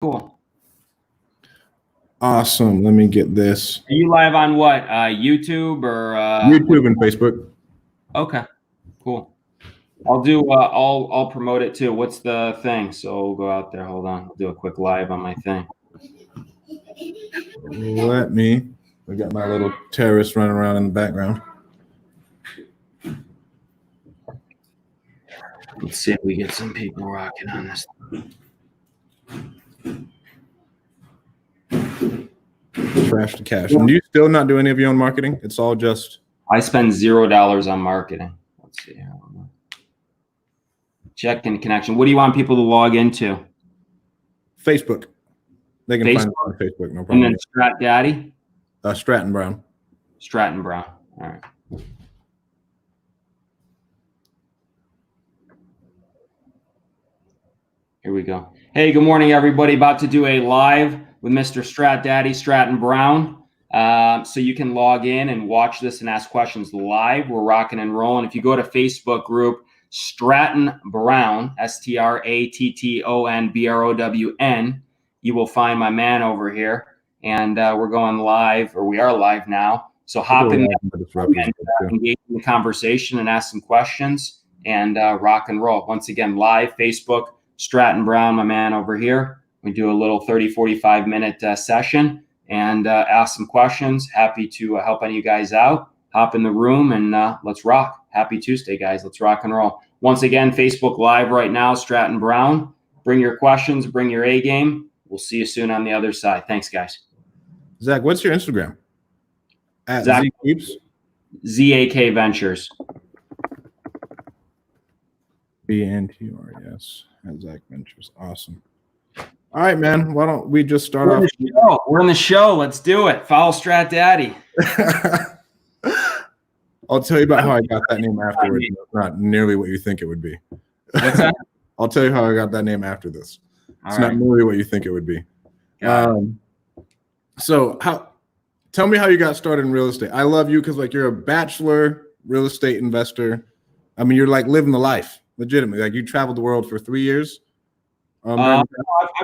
Cool. Awesome. Let me get this. Are you live on what? YouTube or YouTube and Facebook. Okay, cool. I'll do. I'll promote it too. What's the thing? So we'll go out there. Hold on. I'll do a quick live on my thing. We got my little terrorist running around in the background. Let's see if we get some people rocking on this. Trash to cash. And do you still not do any of your own marketing? It's all just. I spend $0 on marketing. Let's see. Check in connection. What do you want people to log into? Facebook. They can find it on Facebook, no problem. And then Strat Daddy? Stratton Brown. Stratton Brown. All right. Here we go. Hey, good morning, everybody. About to do a live with Mr. Strat Daddy, Stratton Brown. So you can log in and watch this and ask questions live. We're rocking and rolling. If you go to Facebook group, Stratton Brown, STRATTON you will find my man over here. And we're going live, or we are live now. So hop in there and engage in the conversation and ask some questions and rock and roll. Once again, live, Facebook, Stratton Brown, my man over here. We do a little 30, 45 minute session and ask some questions. Happy to help any of you guys out. Hop in the room and let's rock. Happy Tuesday, guys. Let's rock and roll. Once again, Facebook Live right now, Stratton Brown. Bring your questions, bring your A game. We'll see you soon on the other side. Thanks, guys. Zach, what's your Instagram? At Zack Keeps? ZAK Ventures. BNTRES at Zack Ventures. Awesome. All right, man. Why don't we just start off? We're in the show. Let's do it. Follow Strat Daddy. I'll tell you about how I got that name afterwards. It's not nearly what you think it would be. What's that? I'll tell you how I got that name after this. It's not nearly what you think it would be. So tell me how you got started in real estate. I love you because you're a bachelor real estate investor. I mean, you're living the life legitimately. You traveled the world for 3 years. I've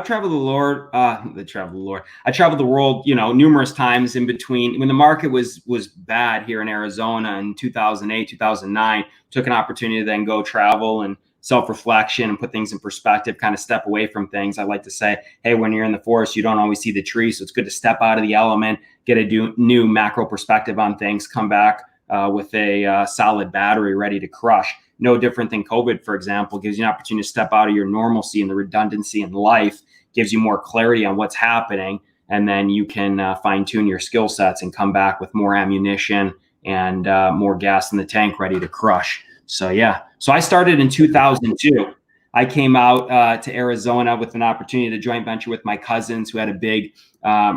traveled the Lord. I traveled the world, numerous times in between. When the market was bad here in Arizona in 2008, 2009, took an opportunity to then go travel and self-reflection and put things in perspective, kind of step away from things. I like to say, hey, when you're in the forest, you don't always see the tree. So it's good to step out of the element, get a new macro perspective on things, come back with a solid battery ready to crush. No different than COVID, for example, gives you an opportunity to step out of your normalcy and the redundancy in life, gives you more clarity on what's happening. And then you can fine tune your skill sets and come back with more ammunition and more gas in the tank ready to crush. So, yeah. So I started in 2002. I came out to Arizona with an opportunity to joint venture with my cousins who had a big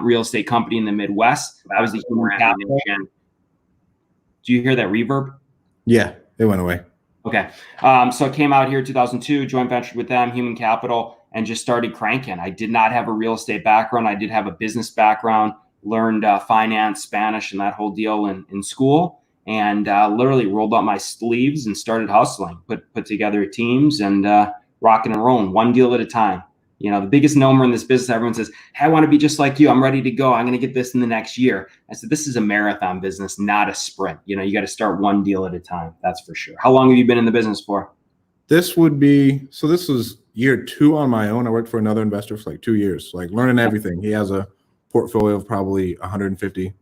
real estate company in the Midwest. I was the human capital. Do you hear that reverb? Yeah, it went away. Okay. So I came out here in 2002, joint ventured with them, human capital, and just started cranking. I did not have a real estate background. I did have a business background, learned finance, Spanish, and that whole deal in school, and literally rolled up my sleeves and started hustling, put together teams and rocking and rolling one deal at a time. The biggest number in this business, everyone says, hey, I want to be just like you. I'm ready to go. I'm going to get this in the next year. I said, this is a marathon business, not a sprint. You got to start one deal at a time. That's for sure. How long have you been in the business for? This was year 2 on my own. I worked for another investor for 2 years, learning everything. He has a portfolio of probably 150.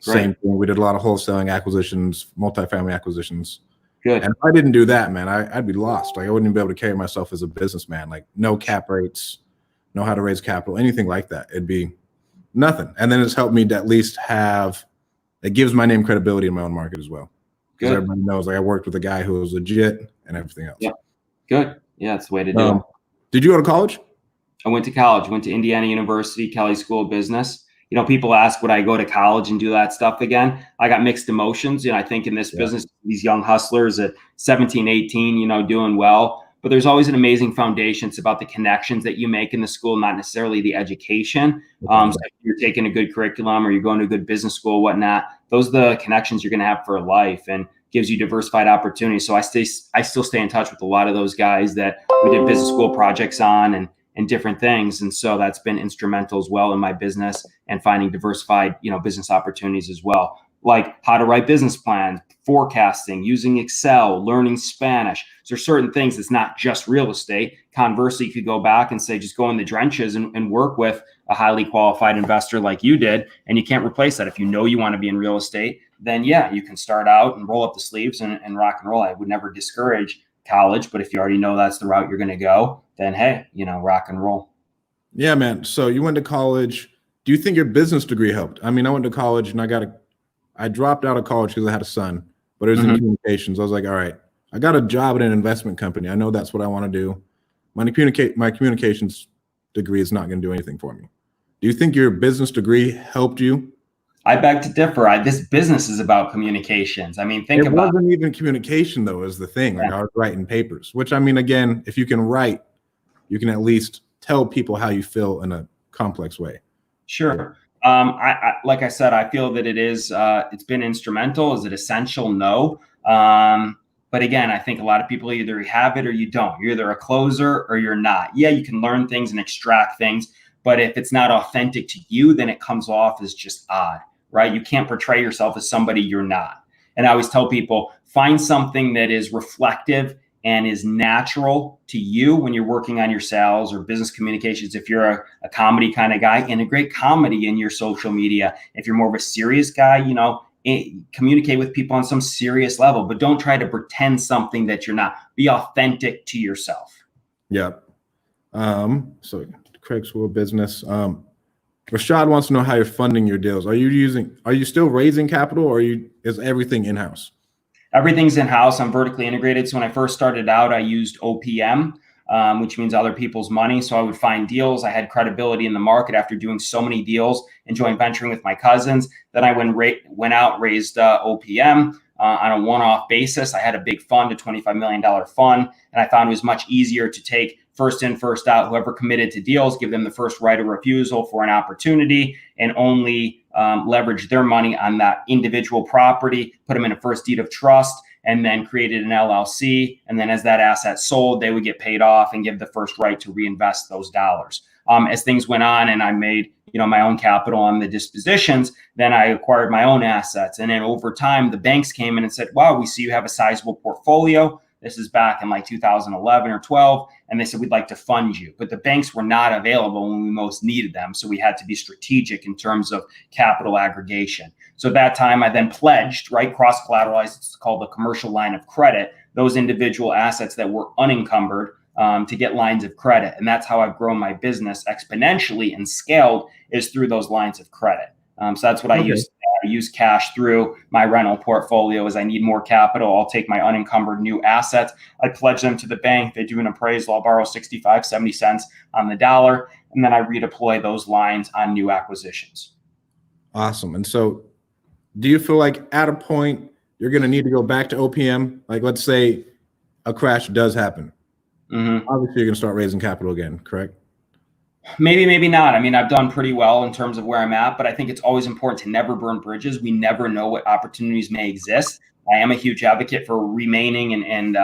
Same thing. We did a lot of wholesaling acquisitions, multifamily acquisitions. Good. And if I didn't do that, man, I'd be lost. I wouldn't even be able to carry myself as a businessman. No cap rates, know how to raise capital, anything like that. It'd be nothing. And then it's helped me to at least it gives my name credibility in my own market as well. Because everybody knows I worked with a guy who was legit and everything else. Yeah. Good. Yeah, that's the way to do it. Did you go to college? I went to college, went to Indiana University, Kelley School of Business. People ask, would I go to college and do that stuff again? I got mixed emotions. I think in this business, these young hustlers at 17, 18, doing well. But there's always an amazing foundation. It's about the connections that you make in the school, not necessarily the education. So if you're taking a good curriculum or you're going to a good business school, whatnot, those are the connections you're going to have for life and gives you diversified opportunities. So I still stay in touch with a lot of those guys that we did business school projects on and and different things. And so that's been instrumental as well in my business and finding diversified, business opportunities as well, like how to write business plans, forecasting, using Excel, learning Spanish. So there's certain things that's not just real estate. Conversely, you could go back and say, just go in the trenches and work with a highly qualified investor like you did, and you can't replace that. If you know you want to be in real estate, then yeah, you can start out and roll up the sleeves and rock and roll. I would never discourage college, but if you already know that's the route you're going to go, then hey, rock and roll. Yeah, man. So you went to college. Do you think your business degree helped? I mean, I went to college and I dropped out of college because I had a son, but it was in communications. I was like, all right, I got a job at an investment company. I know that's what I want to do. My communications degree is not going to do anything for me. Do you think your business degree helped you? I beg to differ. This business is about communications. I mean, think about it. It wasn't even communication, though, is the thing. Like, I was writing papers, which, I mean, again, if you can write, you can at least tell people how you feel in a complex way. Sure. I like I said, I feel that it's been instrumental. Is it essential? No. But again, I think a lot of people either have it or you don't. You're either a closer or you're not. Yeah, you can learn things and extract things, but if it's not authentic to you, then it comes off as just odd, right? You can't portray yourself as somebody you're not. And I always tell people, find something that is reflective and is natural to you when you're working on your sales or business communications. If you're a comedy kind of guy, integrate comedy in your social media. If you're more of a serious guy, communicate with people on some serious level, but don't try to pretend something that you're not. Be authentic to yourself. Yeah. So Craig's School of Business. Rashad wants to know how you're funding your deals. Are you still raising capital, or is everything in-house? Everything's in-house. I'm vertically integrated. So when I first started out, I used OPM, which means other people's money. So I would find deals. I had credibility in the market after doing so many deals and joint venturing with my cousins. Then I went out, raised OPM on a one-off basis. I had a big fund, a $25 million fund, and I found it was much easier to take first in, first out, whoever committed to deals, give them the first right of refusal for an opportunity, and only leverage their money on that individual property, put them in a first deed of trust, and then created an LLC. And then as that asset sold, they would get paid off and give the first right to reinvest those dollars. As things went on and I made my own capital on the dispositions, then I acquired my own assets. And then over time, the banks came in and said, wow, we see you have a sizable portfolio. This is back in like 2011 or 12. And they said, we'd like to fund you. But the banks were not available when we most needed them. So we had to be strategic in terms of capital aggregation. So at that time, I then pledged, right, cross-collateralized, it's called the commercial line of credit, those individual assets that were unencumbered to get lines of credit. And that's how I've grown my business exponentially and scaled, is through those lines of credit. So that's what I use. I use cash through my rental portfolio. As I need more capital, I'll take my unencumbered new assets. I pledge them to the bank. They do an appraisal. I'll borrow 65, 70 cents on the dollar. And then I redeploy those lines on new acquisitions. Awesome. And so do you feel like at a point you're going to need to go back to OPM? Like, let's say a crash does happen. Obviously, you're going to start raising capital again, correct? Maybe, maybe not. I mean, I've done pretty well in terms of where I'm at, but I think it's always important to never burn bridges. We never know what opportunities may exist. I am a huge advocate for remaining and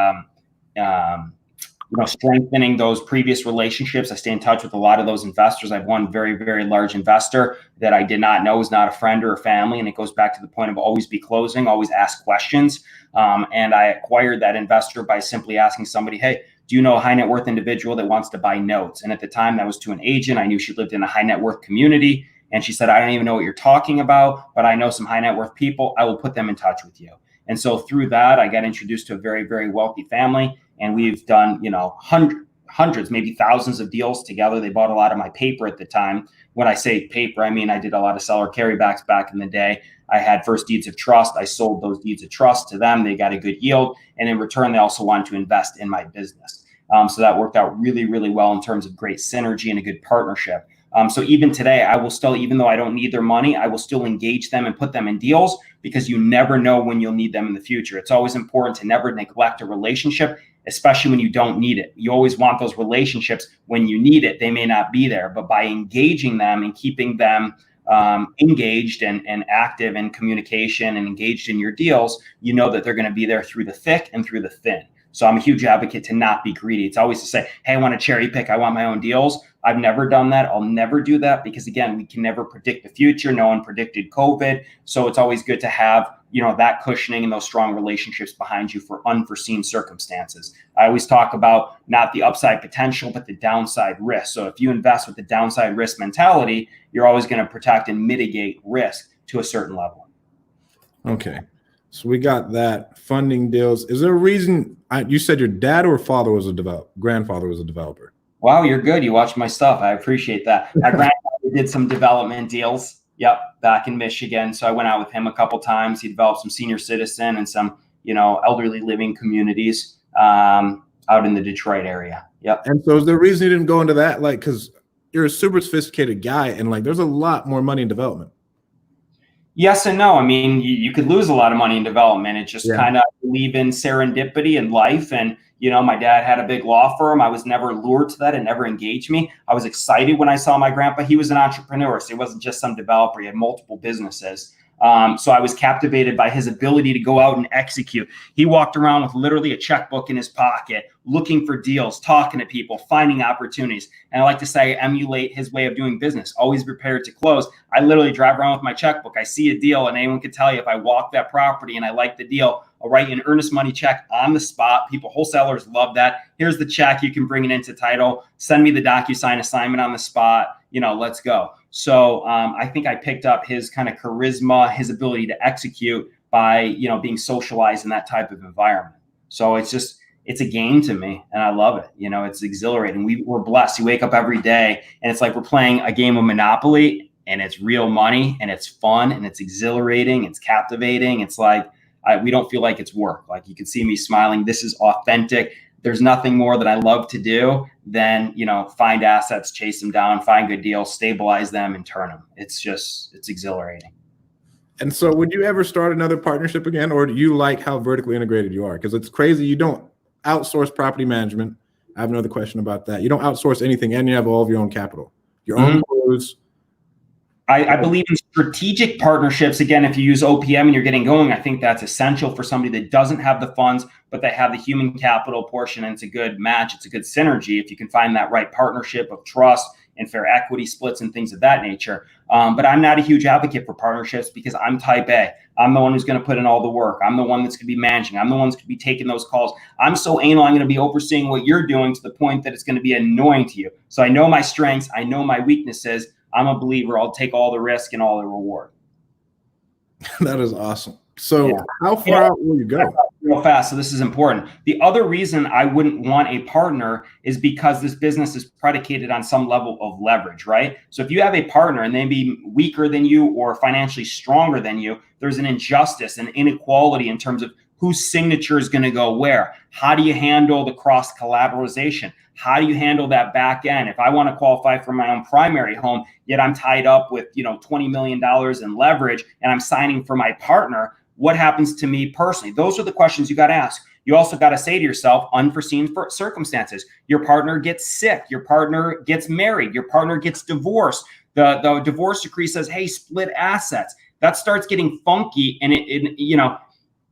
strengthening those previous relationships. I stay in touch with a lot of those investors. I've one very, very large investor that I did not know is not a friend or a family. And it goes back to the point of always be closing, always ask questions. And I acquired that investor by simply asking somebody, hey, do you know a high net worth individual that wants to buy notes? And at the time that was to an agent. I knew she lived in a high net worth community. And she said, I don't even know what you're talking about, but I know some high net worth people. I will put them in touch with you. And so through that, I got introduced to a very, very wealthy family. And we've done, hundreds, maybe thousands of deals together. They bought a lot of my paper at the time. When I say paper, I mean, I did a lot of seller carrybacks back in the day. I had first deeds of trust. I sold those deeds of trust to them. They got a good yield. And in return, they also wanted to invest in my business. So that worked out really, really well in terms of great synergy and a good partnership. So even today, I will still, even though I don't need their money, I will still engage them and put them in deals, because you never know when you'll need them in the future. It's always important to never neglect a relationship, especially when you don't need it. You always want those relationships when you need it. They may not be there, but by engaging them and keeping them engaged and active in communication and engaged in your deals, you know that they're going to be there through the thick and through the thin. So I'm a huge advocate to not be greedy. It's always to say, hey, I want to cherry pick. I want my own deals. I've never done that. I'll never do that because, again, we can never predict the future. No one predicted COVID. So it's always good to have, that cushioning and those strong relationships behind you for unforeseen circumstances. I always talk about not the upside potential, but the downside risk. So if you invest with the downside risk mentality, you're always going to protect and mitigate risk to a certain level. Okay. So we got that. Funding deals. Is there a reason you said your dad or father was grandfather was a developer? Wow, you're good. You watch my stuff. I appreciate that. My grandfather did some development deals. Yep, back in Michigan. So I went out with him a couple times. He developed some senior citizen and some, elderly living communities out in the Detroit area. Yep. And so is there a reason you didn't go into that? Like, because you're a super sophisticated guy and like there's a lot more money in development. Yes and no. I mean, you could lose a lot of money in development. It just kind of believe in serendipity in life. And, my dad had a big law firm. I was never lured to that. It never engaged me. I was excited when I saw my grandpa. He was an entrepreneur. So he wasn't just some developer. He had multiple businesses. So I was captivated by his ability to go out and execute. He walked around with literally a checkbook in his pocket, looking for deals, talking to people, finding opportunities. And I like to say, emulate his way of doing business, always prepared to close. I literally drive around with my checkbook. I see a deal and anyone can tell you if I walk that property and I like the deal, I'll write you an earnest money check on the spot. Wholesalers love that. Here's the check. You can bring it into title. Send me the DocuSign assignment on the spot. Let's go. So I think I picked up his kind of charisma, his ability to execute by, being socialized in that type of environment. So it's a game to me and I love it. It's exhilarating. We're blessed. You wake up every day and it's like we're playing a game of Monopoly and it's real money and it's fun and it's exhilarating. It's captivating. It's like, we don't feel like it's work. Like you can see me smiling. This is authentic. There's nothing more that I love to do than, find assets, chase them down, find good deals, stabilize them and turn them. It's exhilarating. And so would you ever start another partnership again? Or do you like how vertically integrated you are? Because it's crazy. You don't outsource property management. I have another question about that. You don't outsource anything and you have all of your own capital, your own crews. I believe in strategic partnerships. Again, if you use OPM and you're getting going, I think that's essential for somebody that doesn't have the funds, but they have the human capital portion. And it's a good match. It's a good synergy if you can find that right partnership of trust and fair equity splits and things of that nature. But I'm not a huge advocate for partnerships because I'm type A. I'm the one who's going to put in all the work. I'm the one that's going to be managing. I'm the one that's going to be taking those calls. I'm so anal, I'm going to be overseeing what you're doing to the point that it's going to be annoying to you. So I know my strengths. I know my weaknesses. I'm a believer. I'll take all the risk and all the reward. That is awesome. So how far out will you go? Real fast. So this is important. The other reason I wouldn't want a partner is because this business is predicated on some level of leverage, right? So if you have a partner and they be weaker than you or financially stronger than you, there's an injustice and inequality in terms of whose signature is going to go where. How do you handle the cross collateralization? How do you handle that back end? If I want to qualify for my own primary home, yet I'm tied up with, $20 million in leverage and I'm signing for my partner, what happens to me personally? Those are the questions you got to ask. You also got to say to yourself, unforeseen circumstances. Your partner gets sick. Your partner gets married. Your partner gets divorced. The divorce decree says, hey, split assets. That starts getting funky and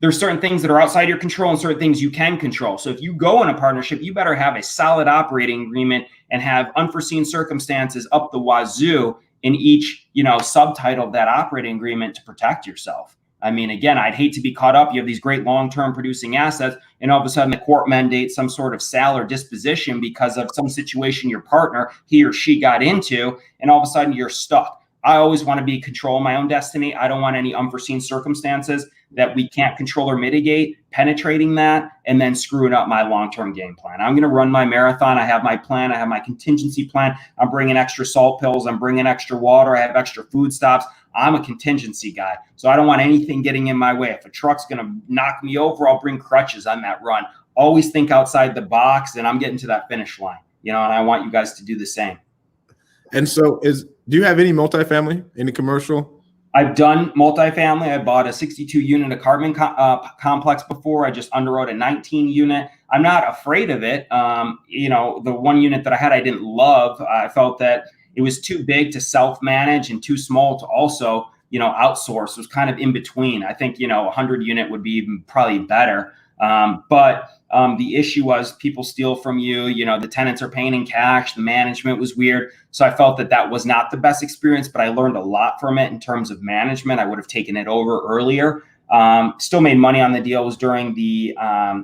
there's certain things that are outside your control and certain things you can control. So if you go in a partnership, you better have a solid operating agreement and have unforeseen circumstances up the wazoo in each, subtitle of that operating agreement to protect yourself. I mean, again, I'd hate to be caught up. You have these great long-term producing assets and all of a sudden the court mandates some sort of sale or disposition because of some situation your partner, he or she got into, and all of a sudden you're stuck. I always want to be in control of my own destiny. I don't want any unforeseen circumstances that we can't control or mitigate, penetrating that, and then screwing up my long-term game plan. I'm going to run my marathon. I have my plan. I have my contingency plan. I'm bringing extra salt pills. I'm bringing extra water. I have extra food stops. I'm a contingency guy. So I don't want anything getting in my way. If a truck's going to knock me over, I'll bring crutches on that run. Always think outside the box, and I'm getting to that finish line, and I want you guys to do the same. And so do you have any multifamily, any commercial? I've done multifamily. I bought a 62 unit apartment complex before. I just underwrote a 19 unit. I'm not afraid of it. The one unit that I had, I didn't love. I felt that it was too big to self-manage and too small to also, outsource. It was kind of in between. I think, 100 unit would be even probably better. But The issue was people steal from you. You know, the tenants are paying in cash. The management was weird. So I felt that that was not the best experience, but I learned a lot from it in terms of management. I would have taken it over earlier. Still made money on the deal. It was during the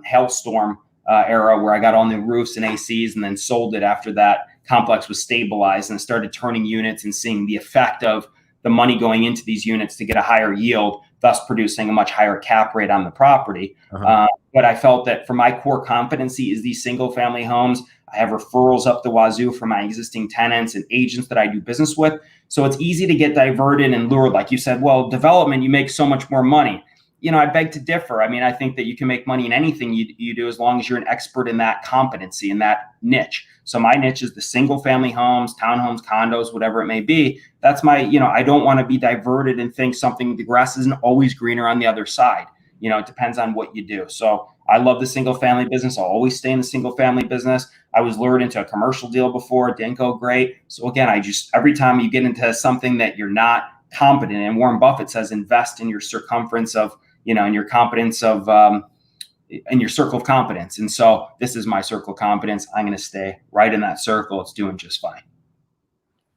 hailstorm era where I got on the roofs and ACs and then sold it after that complex was stabilized and started turning units and seeing the effect of the money going into these units to get a higher yield, thus producing a much higher cap rate on the property. But I felt that for my core competency is these single family homes. I have referrals up the wazoo from my existing tenants and agents that I do business with. So it's easy to get diverted and lured. Like you said, well, development, you make so much more money. You know, I beg to differ. I mean, I think that you can make money in anything you do as long as you're an expert in that competency, in that niche. So my niche is the single family homes, townhomes, condos, whatever it may be. That's my, you know, I don't want to be diverted and think the grass isn't always greener on the other side. You know, it depends on what you do. So I love the single family business. I'll always stay in the single family business. I was lured into a commercial deal before. It didn't go great. So again, every time you get into something that you're not competent in, Warren Buffett says, invest in your circumference of, you know, in your competence of, in your circle of competence. And so this is my circle of competence. I'm going to stay right in that circle. It's doing just fine.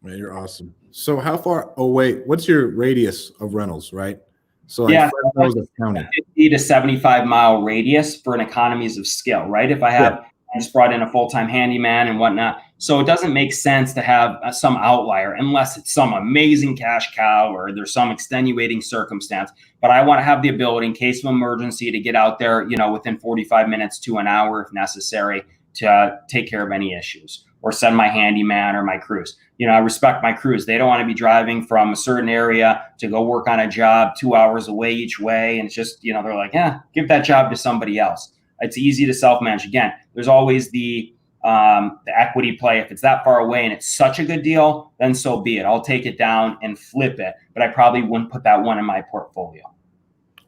Man, you're awesome. So how far away, what's your radius of rentals, right? So like yeah, Fresno's county. 50 to 75 mile radius for an economies of scale, right? If I have, I just brought in a full-time handyman and whatnot. So it doesn't make sense to have some outlier unless it's some amazing cash cow or there's some extenuating circumstance. But I want to have the ability in case of emergency to get out there, you know, within 45 minutes to an hour if necessary to take care of any issues or send my handyman or my crews. You know, I respect my crews. They don't want to be driving from a certain area to go work on a job 2 hours away each way. And it's just, you know, they're like, yeah, give that job to somebody else. It's easy to self-manage. Again, there's always the equity play. If it's that far away and it's such a good deal, then so be it. I'll take it down and flip it, but I probably wouldn't put that one in my portfolio.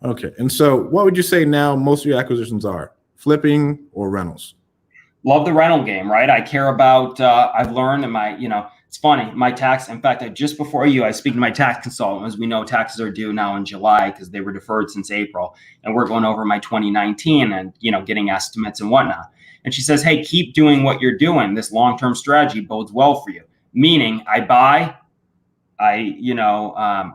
Okay. And so what would you say now most of your acquisitions are? Flipping or rentals? Love the rental game, right? I care about, I've learned in my, you know, it's funny, my tax, in fact, just before I speak to my tax consultant. As we know, taxes are due now in July because they were deferred since April. And we're going over my 2019 and, you know, getting estimates and whatnot. And she says, hey, keep doing what you're doing. This long-term strategy bodes well for you. Meaning I buy,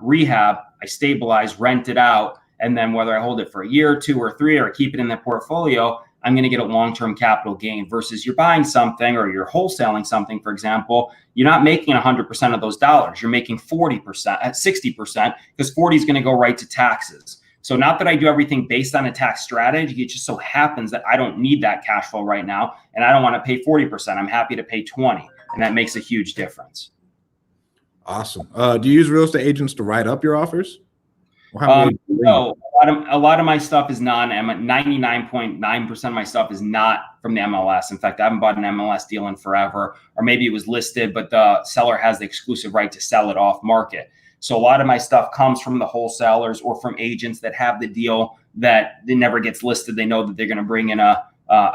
rehab, I stabilize, rent it out. And then whether I hold it for a year, 2 or 3, or keep it in the portfolio, I'm going to get a long-term capital gain versus you're buying something or you're wholesaling something, for example, you're not making 100% of those dollars. You're making 40%, at 60%, because 40 is going to go right to taxes. So not that I do everything based on a tax strategy. It just so happens that I don't need that cash flow right now. And I don't want to pay 40%. I'm happy to pay 20. And that makes a huge difference. Awesome. Do you use real estate agents to write up your offers? No, a lot of my stuff is 99.9% of my stuff is not from the MLS. In fact, I haven't bought an MLS deal in forever, or maybe it was listed, but the seller has the exclusive right to sell it off market. So a lot of my stuff comes from the wholesalers or from agents that have the deal that it never gets listed. They know that they're going to bring in a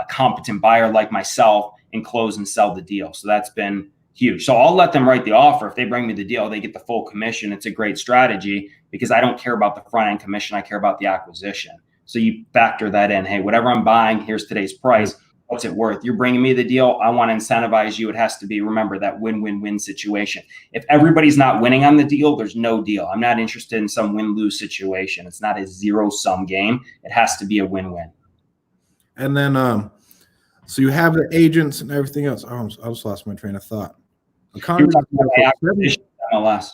competent buyer like myself and close and sell the deal. So that's been huge. So I'll let them write the offer. If they bring me the deal, they get the full commission. It's a great strategy because I don't care about the front end commission. I care about the acquisition. So you factor that in. Hey, whatever I'm buying, here's today's price. What's it worth? You're bringing me the deal. I want to incentivize you. It has to be, remember, that win-win-win situation. If everybody's not winning on the deal, there's no deal. I'm not interested in some win-lose situation. It's not a zero-sum game. It has to be a win-win. And then, so you have the agents and everything else. I just lost my train of thought. MLS.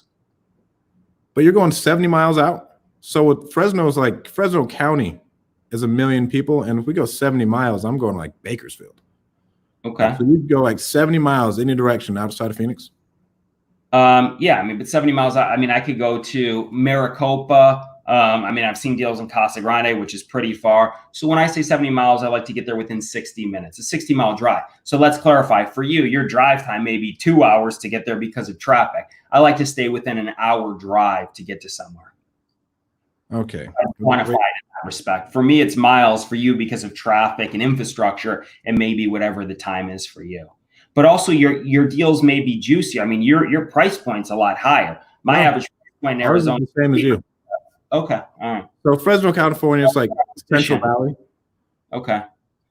But you're going 70 miles out. So with Fresno's, like Fresno County is 1 million people. And if we go 70 miles, I'm going like Bakersfield. Okay. So you'd go like 70 miles any direction outside of Phoenix? Yeah, I mean, but 70 miles out, I mean, I could go to Maricopa. I mean, I've seen deals in Casa Grande, which is pretty far. So when I say 70 miles, I like to get there within 60 minutes, a 60-mile drive. So let's clarify for you, your drive time may be 2 hours to get there because of traffic. I like to stay within an hour drive to get to somewhere. Okay. I quantify it in that respect. For me, it's miles. For you, because of traffic and infrastructure, and maybe whatever the time is for you. But also your deals may be juicy. I mean, your price point's a lot higher. My average price point in Arizona is the same as you. Okay. All right. So Fresno, California is like Central Valley. Okay.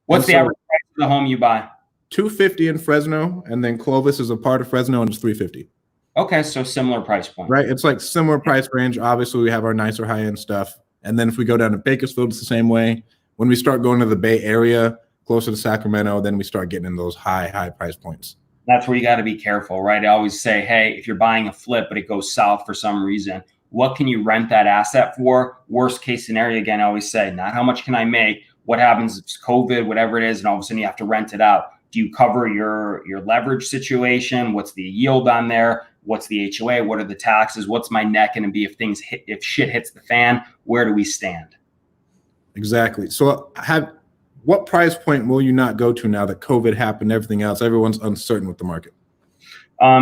What's the average price of the home you buy? 250 in Fresno, and then Clovis is a part of Fresno, and it's 350. Okay, so similar price point. Right, it's like similar price range. Obviously, we have our nicer high-end stuff, and then if we go down to Bakersfield, it's the same way. When we start going to the Bay Area, closer to Sacramento, then we start getting in those high price points. That's where you got to be careful, right? I always say, hey, if you're buying a flip, but it goes south for some reason, what can you rent that asset for? Worst case scenario, again, I always say, not how much can I make? What happens if it's COVID, whatever it is, and all of a sudden you have to rent it out? Do you cover your leverage situation? What's the yield on there? What's the HOA? What are the taxes? What's my net going to be if shit hits the fan? Where do we stand? Exactly. So what price point will you not go to now that COVID happened, everything else? Everyone's uncertain with the market.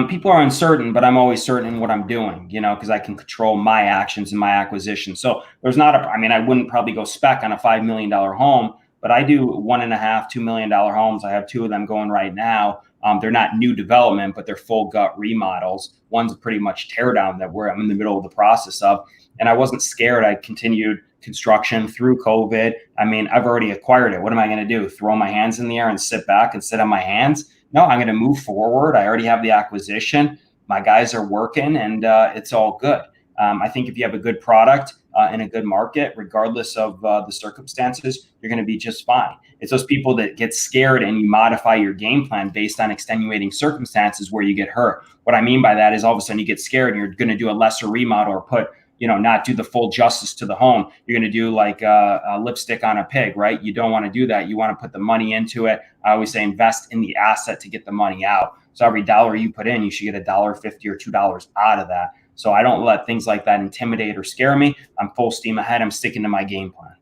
People are uncertain, but I'm always certain in what I'm doing, because I can control my actions and my acquisition. So there's not I wouldn't probably go spec on a $5 million home, but I do $1.5, $2 million homes. I have 2 of them going right now. They're not new development, but they're full gut remodels. One's pretty much tear down that I'm in the middle of the process of. And I wasn't scared. I continued construction through COVID. I've already acquired it. What am I going to do? Throw my hands in the air and sit back and sit on my hands? No, I'm going to move forward. I already have the acquisition. My guys are working, and it's all good. I think if you have a good product in a good market, regardless of the circumstances, you're going to be just fine. It's those people that get scared and you modify your game plan based on extenuating circumstances where you get hurt. What I mean by that is all of a sudden you get scared and you're going to do a lesser remodel or not do the full justice to the home. You're going to do like a lipstick on a pig, right? You don't want to do that. You want to put the money into it. I always say invest in the asset to get the money out. So every dollar you put in, you should get $1.50 or $2 out of that. So I don't let things like that intimidate or scare me. I'm full steam ahead. I'm sticking to my game plan.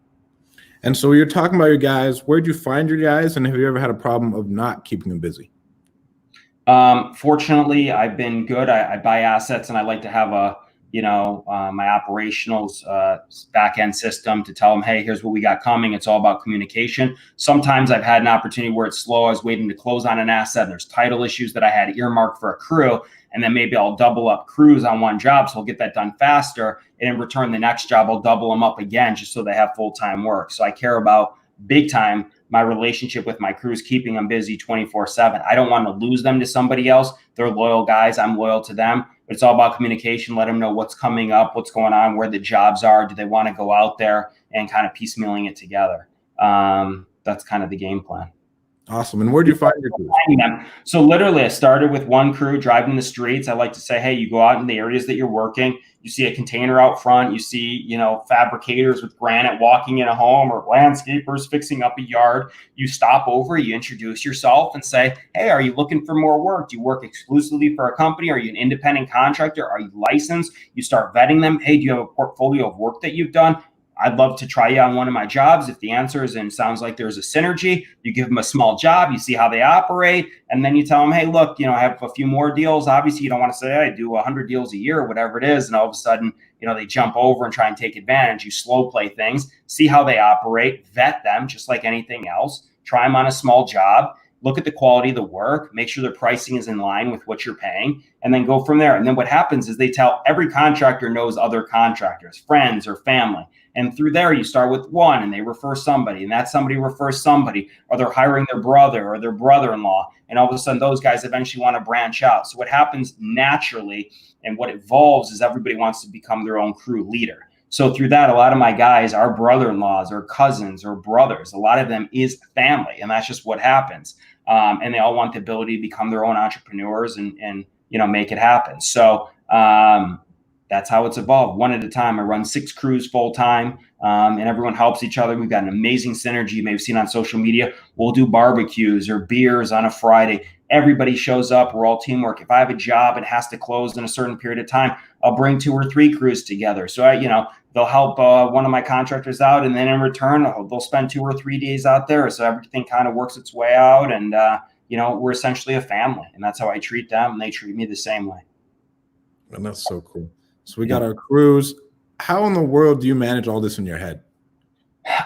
And so you're talking about your guys. Where'd you find your guys? And have you ever had a problem of not keeping them busy? Fortunately, I've been good. I buy assets and I like to have my operationals back end system to tell them, hey, here's what we got coming. It's all about communication. Sometimes I've had an opportunity where it's slow. I was waiting to close on an asset. And there's title issues that I had earmarked for a crew. And then maybe I'll double up crews on one job. So I'll get that done faster. And in return, the next job, I'll double them up again just so they have full-time work. So I care about big time my relationship with my crews, keeping them busy 24/7. I don't want to lose them to somebody else. They're loyal guys. I'm loyal to them. But it's all about communication. Let them know what's coming up, what's going on, where the jobs are. Do they want to go out there, and kind of piecemealing it together? That's kind of the game plan. Awesome. And where do you find your crews? So literally I started with one crew driving the streets. I like to say, hey, you go out in the areas that you're working, you see a container out front, you see, fabricators with granite walking in a home or landscapers fixing up a yard. You stop over, you introduce yourself and say, hey, are you looking for more work? Do you work exclusively for a company? Are you an independent contractor? Are you licensed? You start vetting them. Hey, do you have a portfolio of work that you've done? I'd love to try you on one of my jobs. If the answer is and sounds like there's a synergy, you give them a small job, you see how they operate, and then you tell them, hey, look, I have a few more deals. Obviously, you don't want to say, I do 100 deals a year or whatever it is, and all of a sudden, they jump over and try and take advantage. You slow play things, see how they operate, vet them just like anything else, try them on a small job, look at the quality of the work, make sure their pricing is in line with what you're paying, and then go from there. And then what happens is every contractor knows other contractors, friends or family. And through there, you start with one and they refer somebody, and that somebody refers somebody, or they're hiring their brother or their brother-in-law. And all of a sudden, those guys eventually want to branch out. So what happens naturally and what evolves is everybody wants to become their own crew leader. So through that, a lot of my guys are brother-in-laws or cousins or brothers. A lot of them is family, and that's just what happens. And they all want the ability to become their own entrepreneurs and make it happen. So that's how it's evolved, one at a time. I run 6 crews full time, and everyone helps each other. We've got an amazing synergy. You may have seen on social media. We'll do barbecues or beers on a Friday. Everybody shows up. We're all teamwork. If I have a job, it has to close in a certain period of time, I'll bring 2 or 3 crews together. So they'll help one of my contractors out, and then in return, they'll spend 2 or 3 days out there. So everything kind of works its way out, and we're essentially a family, and that's how I treat them, and they treat me the same way. And that's so cool. So we got our crews. How in the world do you manage all this in your head?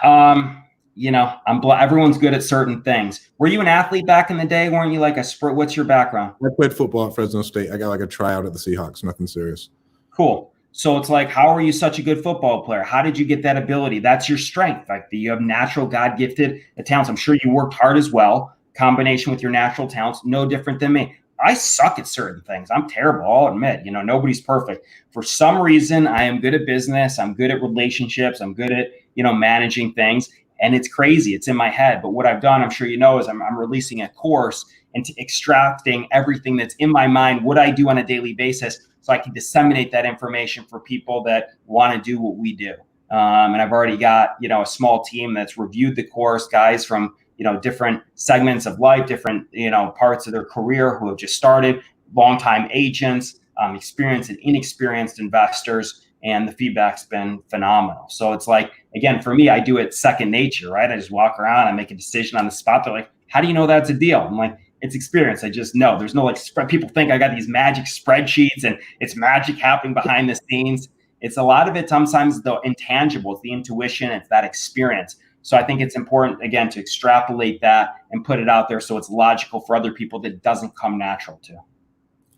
Everyone's good at certain things. Were you an athlete back in the day? Weren't you like a sprint? What's your background? I played football at Fresno State. I got like a tryout at the Seahawks, nothing serious. Cool. So it's like, how are you such a good football player? How did you get that ability? That's your strength. Like you have natural God-gifted talents. I'm sure you worked hard as well. Combination with your natural talents, no different than me. I suck at certain things. I'm terrible. I'll admit, nobody's perfect. For some reason, I am good at business. I'm good at relationships. I'm good at, managing things. And it's crazy. It's in my head. But what I've done, I'm sure you know, is I'm releasing a course and extracting everything that's in my mind, what I do on a daily basis, so I can disseminate that information for people that want to do what we do. And I've already got, a small team that's reviewed the course, guys from, different segments of life, different, parts of their career who have just started, longtime agents, experienced and inexperienced investors, and the feedback's been phenomenal. So it's like, again, for me, I do it second nature, right? I just walk around, I make a decision on the spot. They're like, how do you know that's a deal? I'm like, it's experience. I just know. There's no people think I got these magic spreadsheets and it's magic happening behind the scenes. It's a lot of it sometimes the intangible, it's the intuition, it's that experience. So I think it's important, again, to extrapolate that and put it out there so it's logical for other people that doesn't come natural to.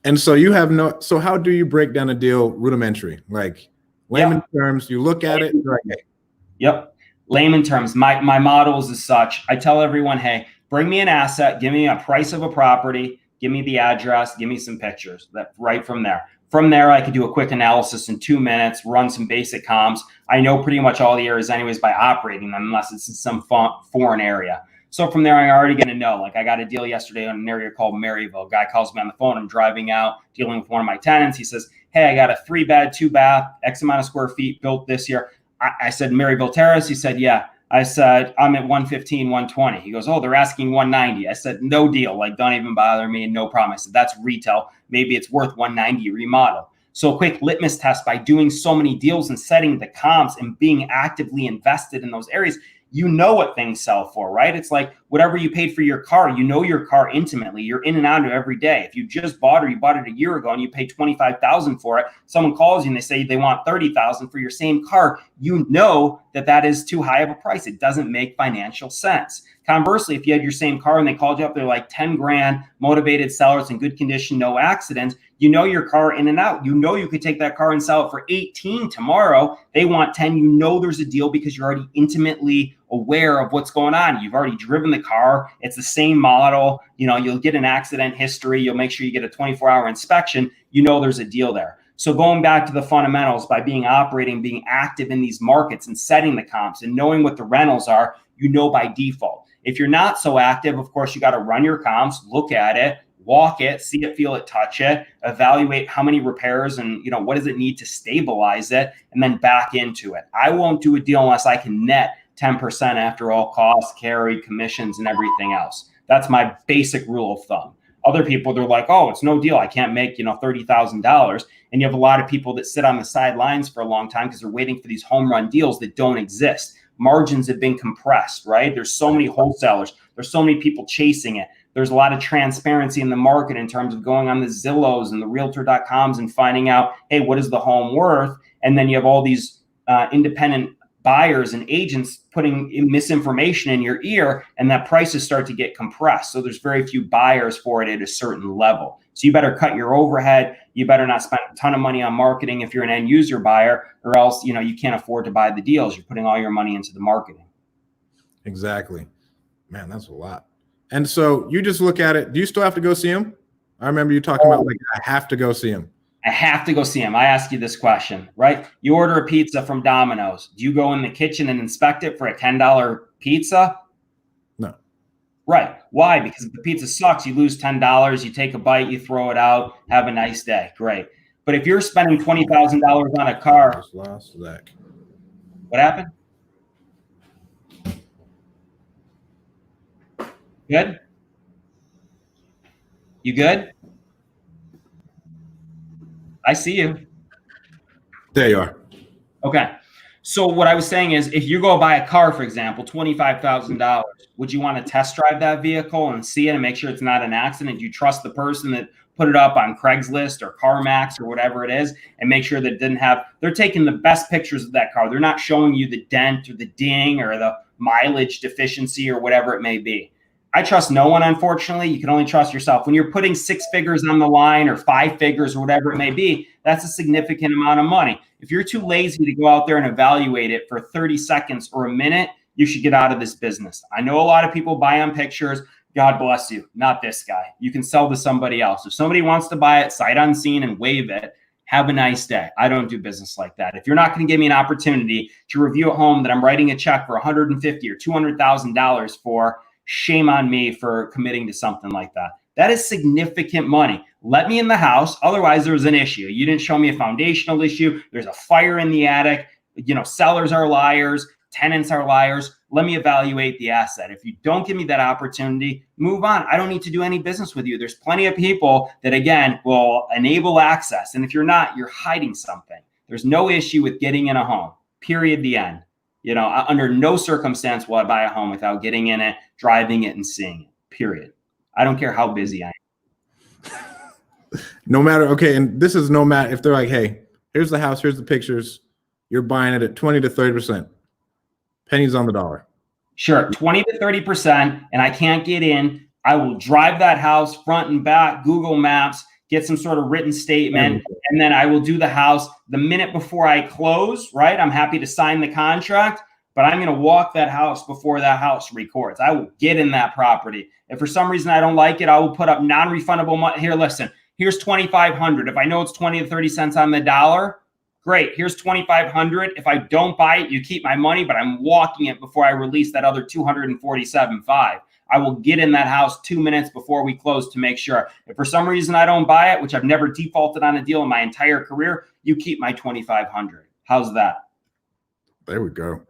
And so so how do you break down a deal rudimentary? Like layman terms, you look at it. Right. Yep. Layman terms. My models is such. I tell everyone, hey, bring me an asset, give me a price of a property, give me the address, give me some pictures. That right from there. From there, I could do a quick analysis in 2 minutes, run some basic comps. I know pretty much all the areas anyways by operating them, unless it's in some foreign area. So from there, I'm already going to know. Like I got a deal yesterday on an area called Maryville. Guy calls me on the phone. I'm driving out, dealing with one of my tenants. He says, hey, I got a 3-bed, 2-bath, X amount of square feet built this year. I said, Maryville Terrace. He said, yeah. I said, I'm at 115, 120. He goes, oh, they're asking 190. I said, no deal. Like, don't even bother me. No problem. I said, that's retail. Maybe it's worth 190 remodel. So a quick litmus test by doing so many deals and setting the comps and being actively invested in those areas, you know what things sell for, right? It's like whatever you paid for your car, you know your car intimately. You're in and out of it every day. If you just bought or you bought it a year ago and you paid $25,000 for it, someone calls you and they say they want $30,000 for your same car, you know that is too high of a price. It doesn't make financial sense. Conversely, if you had your same car and they called you up, they're like 10 grand, motivated sellers in good condition, no accidents, you know your car in and out. You know you could take that car and sell it for 18 tomorrow. They want 10. You know there's a deal because you're already intimately aware of what's going on. You've already driven the car. It's the same model. You'll get an accident history. You'll make sure you get a 24-hour inspection. You know there's a deal there. So going back to the fundamentals, by being active in these markets and setting the comps and knowing what the rentals are, by default. If you're not so active, of course, you got to run your comps, look at it, walk it, see it, feel it, touch it, evaluate how many repairs and, what does it need to stabilize it, and then back into it. I won't do a deal unless I can net 10% after all costs, carry, commissions, and everything else. That's my basic rule of thumb. Other people, they're like, oh, it's no deal. I can't make, $30,000. And you have a lot of people that sit on the sidelines for a long time because they're waiting for these home run deals that don't exist. Margins have been compressed, right? There's so many wholesalers. There's so many people chasing it. There's a lot of transparency in the market in terms of going on the Zillows and the Realtor.coms and finding out, hey, what is the home worth? And then you have all these independent buyers and agents putting misinformation in your ear, and that prices start to get compressed. So there's very few buyers for it at a certain level. So you better cut your overhead. You better not spend a ton of money on marketing if you're an end user buyer, or else, you can't afford to buy the deals. You're putting all your money into the marketing. Exactly. Man, that's a lot. And so you just look at it. Do you still have to go see him? I remember you talking about I have to go see him. I have to go see him. I ask you this question, right? You order a pizza from Domino's. Do you go in the kitchen and inspect it for a $10 pizza? No. Right. Why? Because if the pizza sucks, you lose $10. You take a bite, you throw it out. Have a nice day. Great. But if you're spending $20,000 on a car, just lost Zach. What happened? Good? You good? I see you. There you are. Okay. So what I was saying is, if you go buy a car, for example, $25,000, would you want to test drive that vehicle and see it and make sure it's not an accident? Do you trust the person that put it up on Craigslist or CarMax or whatever it is and make sure that it didn't have, they're taking the best pictures of that car. They're not showing you the dent or the ding or the mileage deficiency or whatever it may be. I trust no one, unfortunately. You can only trust yourself. When you're putting 6 figures on the line or 5 figures or whatever it may be, That's a significant amount of money. If you're too lazy to go out there and evaluate it for 30 seconds or a minute, you should get out of this business. I know a lot of people buy on pictures. God bless you. Not this guy. You can sell to somebody else. If somebody wants to buy it sight unseen and waive it, have a nice day. I don't do business like that. If you're not going to give me an opportunity to review a home that I'm writing a check for $150,000 or $200,000 for, shame on me for committing to something like that. That is significant money. Let me in the house. Otherwise, there's an issue. You didn't show me a foundational issue. There's a fire in the attic. Sellers are liars. Tenants are liars. Let me evaluate the asset. If you don't give me that opportunity, move on. I don't need to do any business with you. There's plenty of people that, again, will enable access. And if you're not, you're hiding something. There's no issue with getting in a home, period, the end. Under no circumstance will I buy a home without getting in it, driving it, and seeing it, period. I don't care how busy I am. No matter, okay, and this is no matter if they're like, hey, here's the house, here's the pictures, you're buying it at 20 to 30%. Pennies on the dollar. Sure, 20 to 30%, and I can't get in. I will drive that house front and back, Google Maps, get some sort of written statement, and then I will do the house the minute before I close, right? I'm happy to sign the contract, but I'm going to walk that house before that house records. I will get in that property. If for some reason I don't like it, I will put up non-refundable money. Here, listen, here's $2,500. If I know it's 20 to 30 cents on the dollar, great. Here's $2,500. If I don't buy it, you keep my money, but I'm walking it before I release that other $247.5. I will get in that house 2 minutes before we close to make sure. If for some reason I don't buy it, which I've never defaulted on a deal in my entire career, you keep my $2,500. How's that? There we go.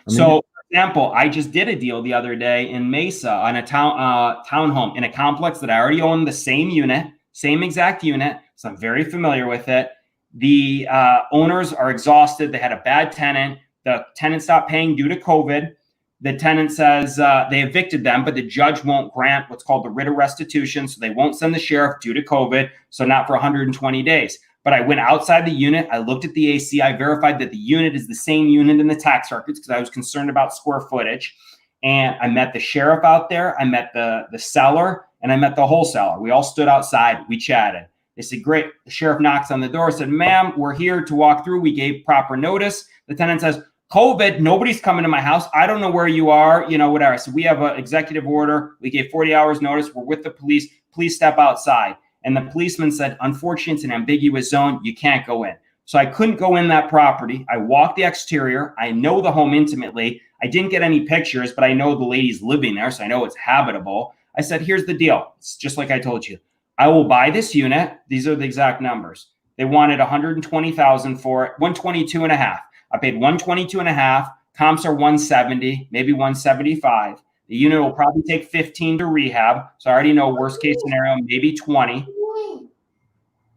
So, for example, I just did a deal the other day in Mesa on a townhome in a complex that I already own the same unit, same exact unit. So I'm very familiar with it. The owners are exhausted. They had a bad tenant. The tenant stopped paying due to COVID. The tenant says they evicted them, but the judge won't grant what's called the writ of restitution. So they won't send the sheriff due to COVID. So not for 120 days. But I went outside the unit. I looked at the AC. I verified that the unit is the same unit in the tax records because I was concerned about square footage. And I met the sheriff out there. I met the seller, and I met the wholesaler. We all stood outside. We chatted. They said, great. The sheriff knocks on the door, said, ma'am, we're here to walk through. We gave proper notice. The tenant says, COVID, nobody's coming to my house. I don't know where you are, whatever. So we have an executive order. We gave 40 hours notice. We're with the police. Please step outside. And the policeman said, unfortunately, it's an ambiguous zone. You can't go in. So I couldn't go in that property. I walked the exterior. I know the home intimately. I didn't get any pictures, but I know the lady's living there, so I know it's habitable. I said, here's the deal. It's just like I told you. I will buy this unit. These are the exact numbers. They wanted $120,000 for it, $122.5. I paid $122.5. Comps are $170, maybe $175. The unit will probably take 15 to rehab. So I already know worst case scenario, maybe 20.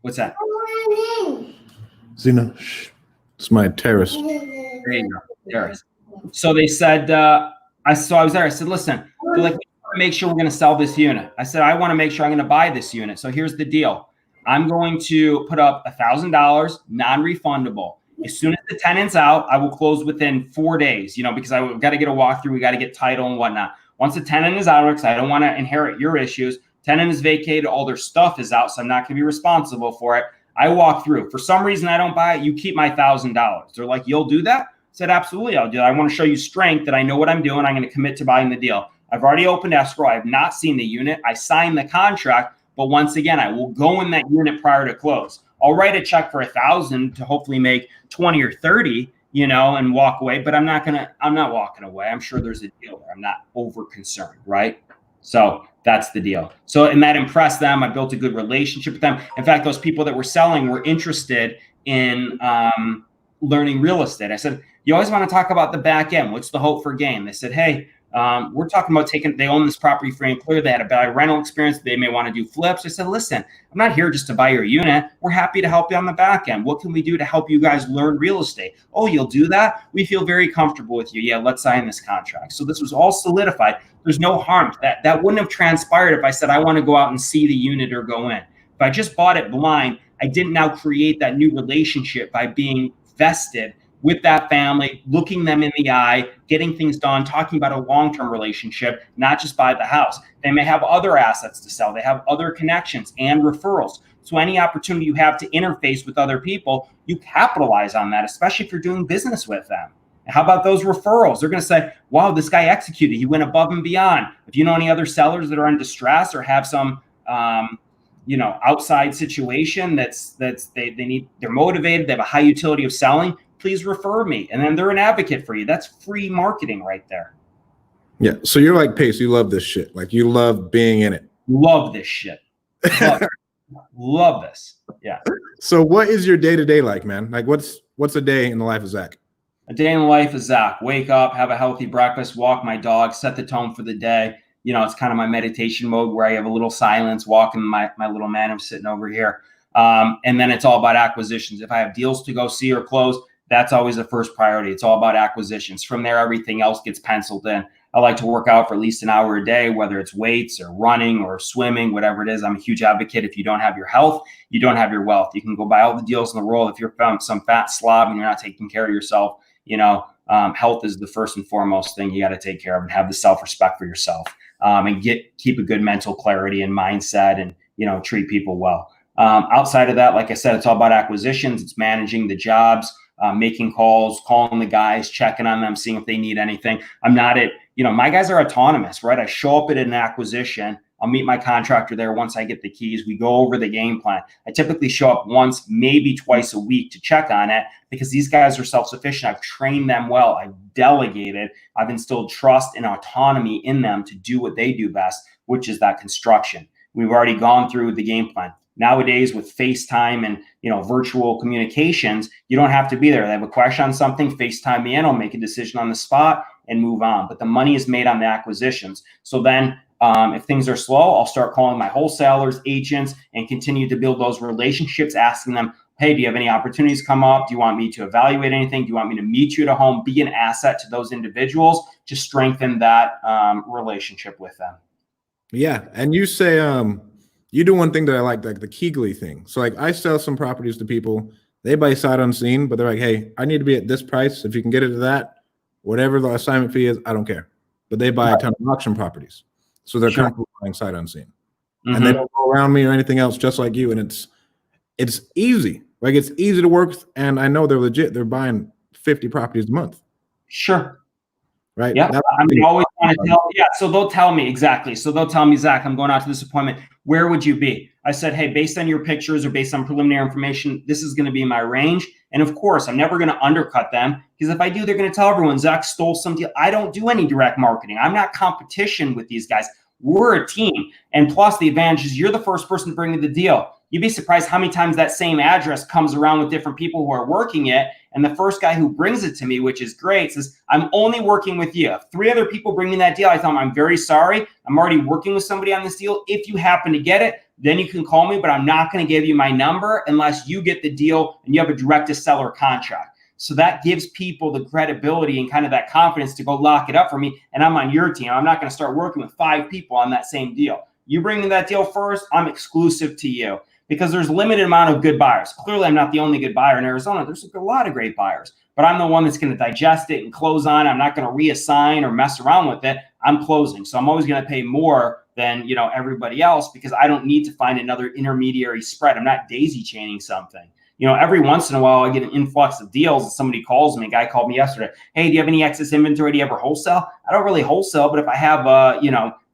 What's that? Zena, it's my terrace. There you go. Terrace. So they said, I was there. I said, listen, they're like, we want to make sure we're going to sell this unit. I said, I want to make sure I'm going to buy this unit. So here's the deal. I'm going to put up $1,000 non-refundable. As soon as the tenant's out, I will close within 4 days, because I've got to get a walkthrough. We got to get title and whatnot. Once the tenant is out, because I don't want to inherit your issues, tenant is vacated, all their stuff is out, so I'm not going to be responsible for it. I walk through. For some reason, I don't buy it. You keep my $1,000. They're like, you'll do that? I said, absolutely, I'll do it. I want to show you strength that I know what I'm doing. I'm going to commit to buying the deal. I've already opened escrow. I have not seen the unit. I signed the contract, but once again, I will go in that unit prior to close. I'll write a check for $1,000 to hopefully make 20 or 30, and walk away. But I'm not walking away. I'm sure there's a deal there. I'm not over concerned, right? So that's the deal. So, and that impressed them. I built a good relationship with them. In fact, those people that were selling were interested in learning real estate. I said, you always want to talk about the back end. What's the hope for gain? They said, hey, we're talking about they own this property free and clear. They had a bad rental experience. They may want to do flips. I said, listen, I'm not here just to buy your unit. We're happy to help you on the back end. What can we do to help you guys learn real estate? Oh, you'll do that? We feel very comfortable with you. Yeah, let's sign this contract. So this was all solidified. There's no harm. That wouldn't have transpired if I said, I want to go out and see the unit or go in. If I just bought it blind, I didn't now create that new relationship by being vested with that family, looking them in the eye, getting things done, talking about a long-term relationship, not just buy the house. They may have other assets to sell. They have other connections and referrals. So any opportunity you have to interface with other people, you capitalize on that, especially if you're doing business with them. How about those referrals? They're going to say, wow, this guy executed. He went above and beyond. If you know any other sellers that are in distress or have some, outside situation they're motivated, they have a high utility of selling, please refer me. And then they're an advocate for you. That's free marketing right there. Yeah. So you're like Pace. You love this shit. Like you love being in it. Love this shit. Love this. Yeah. So what is your day-to-day like, man? Like what's a day in the life of Zack? A day in the life of Zack: wake up, have a healthy breakfast, walk my dog, set the tone for the day. It's kind of my meditation mode where I have a little silence, walking my little man who's sitting over here. And then it's all about acquisitions. If I have deals to go see or close, that's always the first priority. It's all about acquisitions. From there, everything else gets penciled in. I like to work out for at least an hour a day, whether it's weights or running or swimming, whatever it is. I'm a huge advocate. If you don't have your health, you don't have your wealth. You can go buy all the deals in the world. If you're some fat slob and you're not taking care of yourself, health is the first and foremost thing you got to take care of, and have the self-respect for yourself, and keep a good mental clarity and mindset, and, treat people well. Outside of that, like I said, it's all about acquisitions. It's managing the jobs, making calls, calling the guys, checking on them, seeing if they need anything. I'm not my guys are autonomous, right? I show up at an acquisition. I'll meet my contractor there once I get the keys. We go over the game plan. I typically show up once, maybe twice a week to check on it, because these guys are self-sufficient. I've trained them well. I've delegated. I've instilled trust and autonomy in them to do what they do best, which is that construction. We've already gone through the game plan. Nowadays, with FaceTime and virtual communications, you don't have to be there. They have a question on something, FaceTime me in, I'll make a decision on the spot and move on. But the money is made on the acquisitions. So then if things are slow, I'll start calling my wholesalers, agents, and continue to build those relationships, asking them, hey, do you have any opportunities come up? Do you want me to evaluate anything? Do you want me to meet you at a home? Be an asset to those individuals to strengthen that relationship with them. Yeah. And you say, you do one thing that I like the Keegley thing. So like I sell some properties to people, they buy sight unseen, but they're like, hey, I need to be at this price. If you can get it to that, whatever the assignment fee is, I don't care. But they buy a ton of auction properties. So they're comfortable buying sight unseen. Mm-hmm. And they don't go around me or anything else, just like you. And it's easy. Like it's easy to work. And I know they're legit. They're buying 50 properties a month. Sure. Right. Yeah. Always want to tell. Yeah. So they'll tell me exactly. So they'll tell me, Zack, I'm going out to this appointment. Where would you be? I said, hey, based on your pictures or based on preliminary information, this is going to be my range. And of course, I'm never going to undercut them, because if I do, they're going to tell everyone Zack stole some deal. I don't do any direct marketing. I'm not competition with these guys. We're a team. And plus the advantage is you're the first person to bring me the deal. You'd be surprised how many times that same address comes around with different people who are working it. And the first guy who brings it to me, which is great, says, I'm only working with you. If 3 other people bring me that deal, I tell them, I'm very sorry. I'm already working with somebody on this deal. If you happen to get it, then you can call me, but I'm not going to give you my number unless you get the deal and you have a direct to seller contract. So that gives people the credibility and kind of that confidence to go lock it up for me. And I'm on your team. I'm not going to start working with 5 people on that same deal. You bring me that deal first, I'm exclusive to you, because there's a limited amount of good buyers. Clearly, I'm not the only good buyer in Arizona. There's a lot of great buyers, but I'm the one that's going to digest it and close on it. I'm not going to reassign or mess around with it. I'm closing. So I'm always going to pay more than everybody else, because I don't need to find another intermediary spread. I'm not daisy chaining something. Every once in a while I get an influx of deals and somebody calls me. A guy called me yesterday. Hey, do you have any excess inventory? Do you ever wholesale? I don't really wholesale, but if I have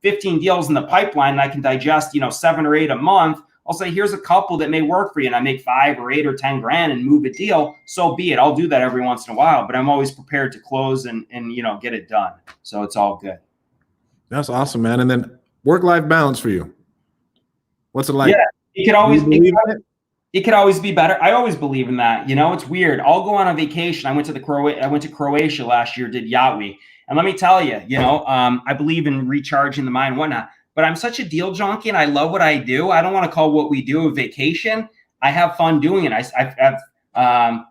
15 deals in the pipeline and I can digest 7 or 8 a month, I'll say, here's a couple that may work for you, and I make 5 or 8 or 10 grand and move a deal. So be it. I'll do that every once in a while, but I'm always prepared to close and get it done. So it's all good. That's awesome, man. And then work-life balance for you. What's it like? Yeah, it could always be better. I always believe in that. It's weird. I'll go on a vacation. I went to Croatia last year, did Yacht Week. And let me tell you, I believe in recharging the mind and whatnot. But I'm such a deal junkie and I love what I do. I don't want to call what we do a vacation. I have fun doing it. I have,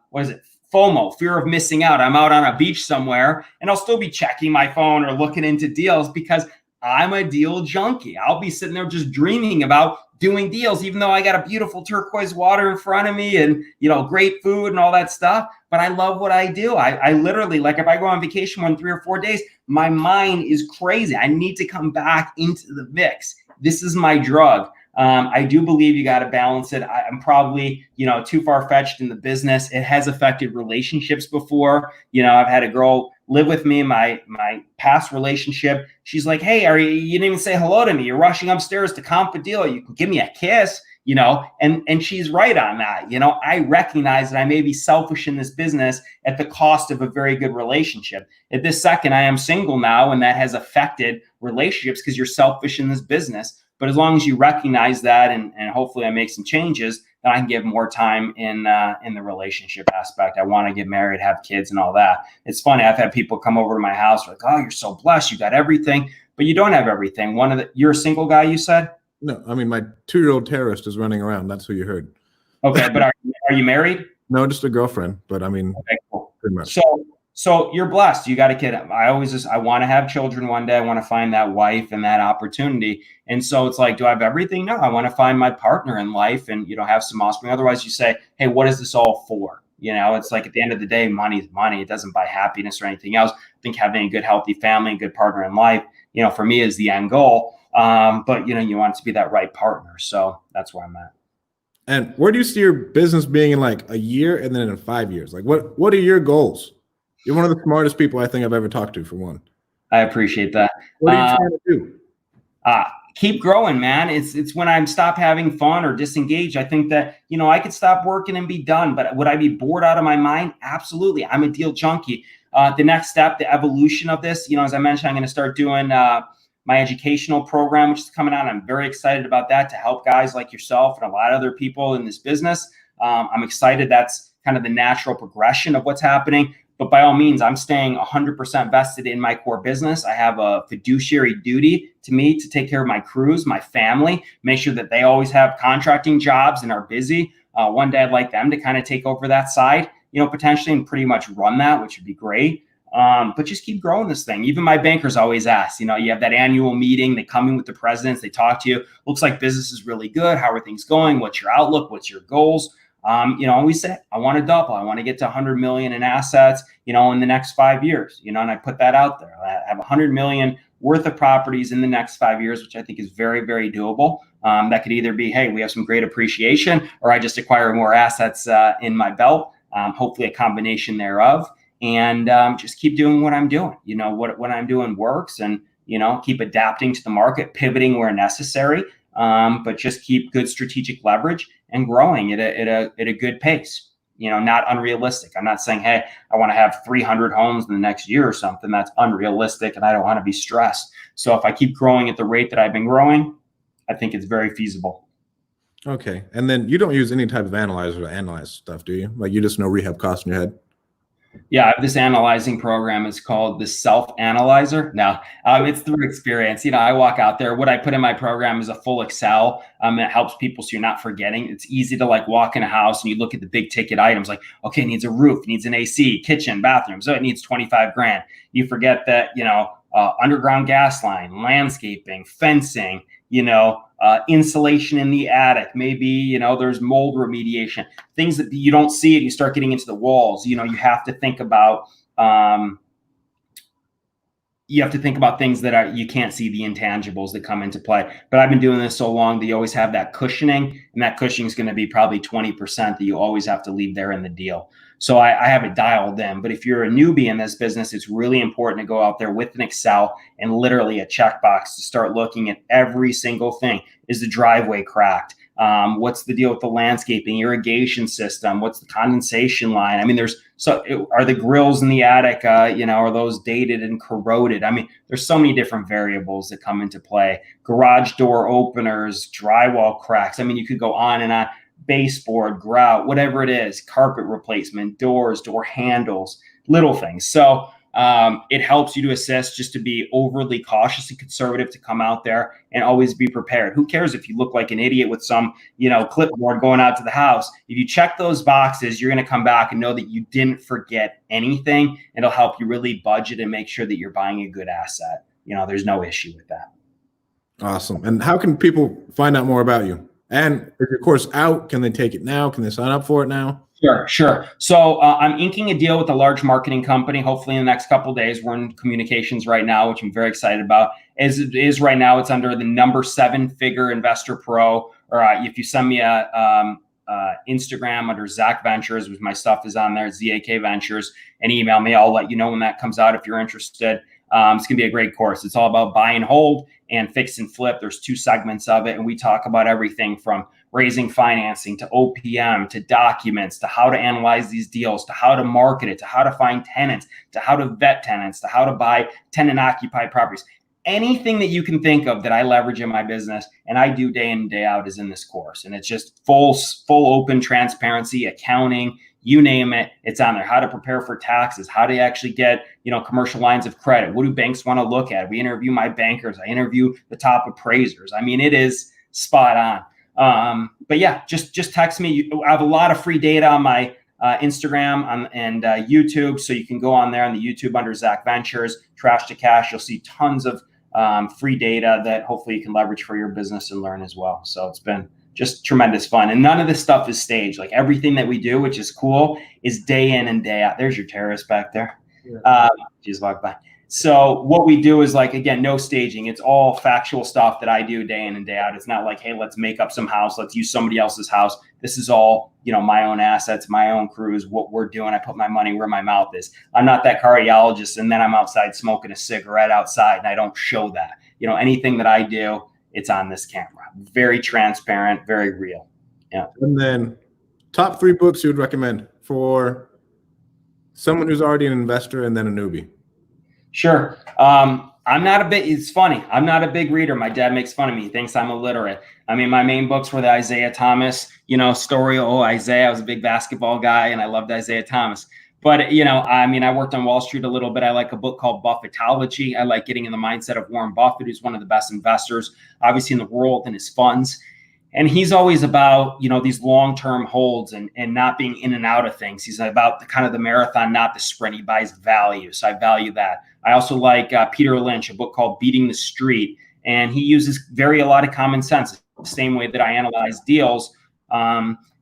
FOMO, fear of missing out. I'm out on a beach somewhere and I'll still be checking my phone or looking into deals because I'm a deal junkie. I'll be sitting there just dreaming about doing deals, even though I got a beautiful turquoise water in front of me and, great food and all that stuff. But I love what I do. I literally, like if I go on vacation 1, 3 or 4 days, my mind is crazy. I need to come back into the mix. This is my drug. I do believe you got to balance it. I'm probably, too far fetched in the business. It has affected relationships before. I've had a girl live with me in my past relationship. She's like, "Hey, you didn't even say hello to me. You're rushing upstairs to comp a deal. You can give me a kiss." And she's right on that. I recognize that I may be selfish in this business at the cost of a very good relationship. At this second, I am single now, and that has affected relationships because you're selfish in this business. But as long as you recognize that, and hopefully I make some changes, then I can give more time in the relationship aspect. I want to get married, have kids, and all that. It's funny. I've had people come over to my house like, "Oh, you're so blessed. You got everything," but you don't have everything. You're a single guy, you said? No, I mean, my 2-year-old terrorist is running around. That's who you heard. Okay, but are you married? No, just a girlfriend. But I mean, okay, cool. Pretty much. So you're blessed. You got a kid. I want to have children one day. I want to find that wife and that opportunity. And so it's like, do I have everything? No, I want to find my partner in life and, have some offspring. Otherwise you say, hey, what is this all for? It's like at the end of the day, money is money. It doesn't buy happiness or anything else. I think having a good, healthy family and good partner in life, for me is the end goal. But you want it to be that right partner. So that's where I'm at. And where do you see your business being in like a year and then in 5 years? Like what are your goals? You're one of the smartest people I think I've ever talked to, for one. I appreciate that. What are you trying to do? Keep growing, man. It's when I stop having fun or disengaged. I think that, I could stop working and be done, but would I be bored out of my mind? Absolutely. I'm a deal junkie. The next step, the evolution of this, as I mentioned, I'm going to start doing my educational program, which is coming out. I'm very excited about that to help guys like yourself and a lot of other people in this business. I'm excited. That's kind of the natural progression of what's happening. But by all means, I'm staying 100% vested in my core business. I have a fiduciary duty to me to take care of my crews, my family, make sure that they always have contracting jobs and are busy. One day I'd like them to kind of take over that side, potentially, and pretty much run that, which would be great. But just keep growing this thing. Even my bankers always ask, you have that annual meeting, they come in with the presidents, they talk to you. Looks like business is really good. How are things going? What's your outlook? What's your goals? We say, I want to double. I want to get to 100 million in assets, in the next 5 years, and I put that out there. I have 100 million worth of properties in the next 5 years, which I think is very, very doable. That could either be, hey, we have some great appreciation, or I just acquire more assets in my belt, hopefully a combination thereof. And just keep doing what I'm doing. What I'm doing works, and, keep adapting to the market, pivoting where necessary. But just keep good strategic leverage and growing at a good pace, not unrealistic. I'm not saying, hey, I want to have 300 homes in the next year or something. That's unrealistic, and I don't want to be stressed. So if I keep growing at the rate that I've been growing, I think it's very feasible. Okay. And then you don't use any type of analyzer to analyze stuff, do you? Like you just know rehab costs in your head? Yeah, I have this analyzing program. It's called the self-analyzer. Now, it's through experience. I walk out there. What I put in my program is a full Excel. It helps people so you're not forgetting. It's easy to walk in a house and you look at the big ticket items like, okay, it needs a roof, it needs an AC, kitchen, bathroom. So it needs 25 grand. You forget that, underground gas line, landscaping, fencing, insulation in the attic, maybe, there's mold remediation, things that you don't see it. You start getting into the walls, you have to think about, things that you can't see, the intangibles that come into play. But I've been doing this so long that you always have that cushioning, and that cushioning is going to be probably 20% that you always have to leave there in the deal. So I have it dialed in. But if you're a newbie in this business, it's really important to go out there with an Excel and literally a checkbox to start looking at every single thing. Is the driveway cracked? What's the deal with the landscaping, irrigation system? What's the condensation line? I mean, are the grills in the attic, are those dated and corroded? I mean, there's so many different variables that come into play. Garage door openers, drywall cracks. I mean, you could go on and on. Baseboard, grout, whatever it is, carpet replacement, doors, door handles, little things. So it helps you to assess, just to be overly cautious and conservative, to come out there and always be prepared. Who cares if you look like an idiot with some, clipboard going out to the house? If you check those boxes, you're going to come back and know that you didn't forget anything. It'll help you really budget and make sure that you're buying a good asset. There's no issue with that. Awesome. And how can people find out more about you? And is your course out? Can they take it now? Can they sign up for it now? Sure. So I'm inking a deal with a large marketing company. Hopefully in the next couple of days, we're in communications right now, which I'm very excited about. As it is right now, it's under the number 7-figure investor pro. Or if you send me a Instagram under Zack Ventures, which my stuff is on there, ZAK Ventures, and email me. I'll let you know when that comes out if you're interested. It's gonna be a great course. It's all about buy and hold and fix and flip. There's 2 segments of it, and we talk about everything from raising financing to OPM to documents to how to analyze these deals to how to market it to how to find tenants to how to vet tenants to how to buy tenant occupied properties. Anything that you can think of that I leverage in my business and I do day in and day out is in this course. And it's just full open transparency, accounting, you name it, it's on there. How to prepare for taxes, how to actually get, commercial lines of credit. What do banks want to look at? We interview my bankers. I interview the top appraisers. I mean, it is spot on. But yeah, just text me. I have a lot of free data on my Instagram and YouTube. So you can go on there on the YouTube under Zack Ventures, Trash to Cash. You'll see tons of free data that hopefully you can leverage for your business and learn as well. So it's been just tremendous fun. And none of this stuff is staged. Like everything that we do, which is cool, is day in and day out. There's your terrorist back there. Just walk by. So what we do is like, again, no staging. It's all factual stuff that I do day in and day out. It's not like, hey, let's make up some house. Let's use somebody else's house. This is all, my own assets, my own crews, what we're doing. I put my money where my mouth is. I'm not that cardiologist. And then I'm outside smoking a cigarette outside and I don't show that. Anything that I do, it's on this camera. Very transparent, very real. Yeah. And then top 3 books you would recommend for someone who's already an investor and then a newbie. Sure. It's funny. I'm not a big reader. My dad makes fun of me. He thinks I'm illiterate. I mean, my main books were the Isaiah Thomas, story. Oh, Isaiah. I was a big basketball guy and I loved Isaiah Thomas. But, I worked on Wall Street a little bit. I like a book called Buffettology. I like getting in the mindset of Warren Buffett, who's one of the best investors, obviously in the world, and his funds. And he's always about, these long-term holds and not being in and out of things. He's about the kind of the marathon, not the sprint. He buys value. So I value that. I also like Peter Lynch, a book called Beating the Street. And he uses a lot of common sense, the same way that I analyze deals.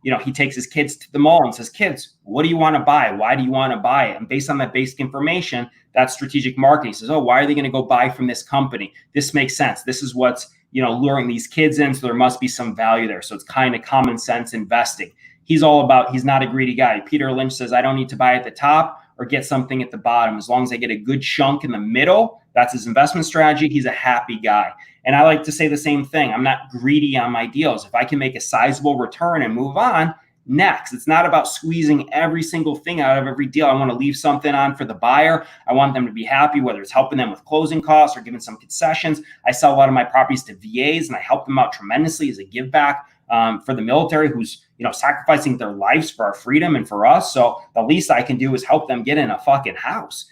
He takes his kids to the mall and says, kids, what do you want to buy? Why do you want to buy it? And based on that basic information, that's strategic marketing. He says, oh, why are they going to go buy from this company? This makes sense. This is what's, luring these kids in. So there must be some value there. So it's kind of common sense investing. He's not a greedy guy. Peter Lynch says, I don't need to buy at the top or get something at the bottom. As long as I get a good chunk in the middle, that's his investment strategy. He's a happy guy. And I like to say the same thing. I'm not greedy on my deals. If I can make a sizable return and move on, next. It's not about squeezing every single thing out of every deal. I want to leave something on for the buyer. I want them to be happy, whether it's helping them with closing costs or giving some concessions. I sell a lot of my properties to VAs and I help them out tremendously as a give back for the military who's, sacrificing their lives for our freedom and for us. So the least I can do is help them get in a fucking house,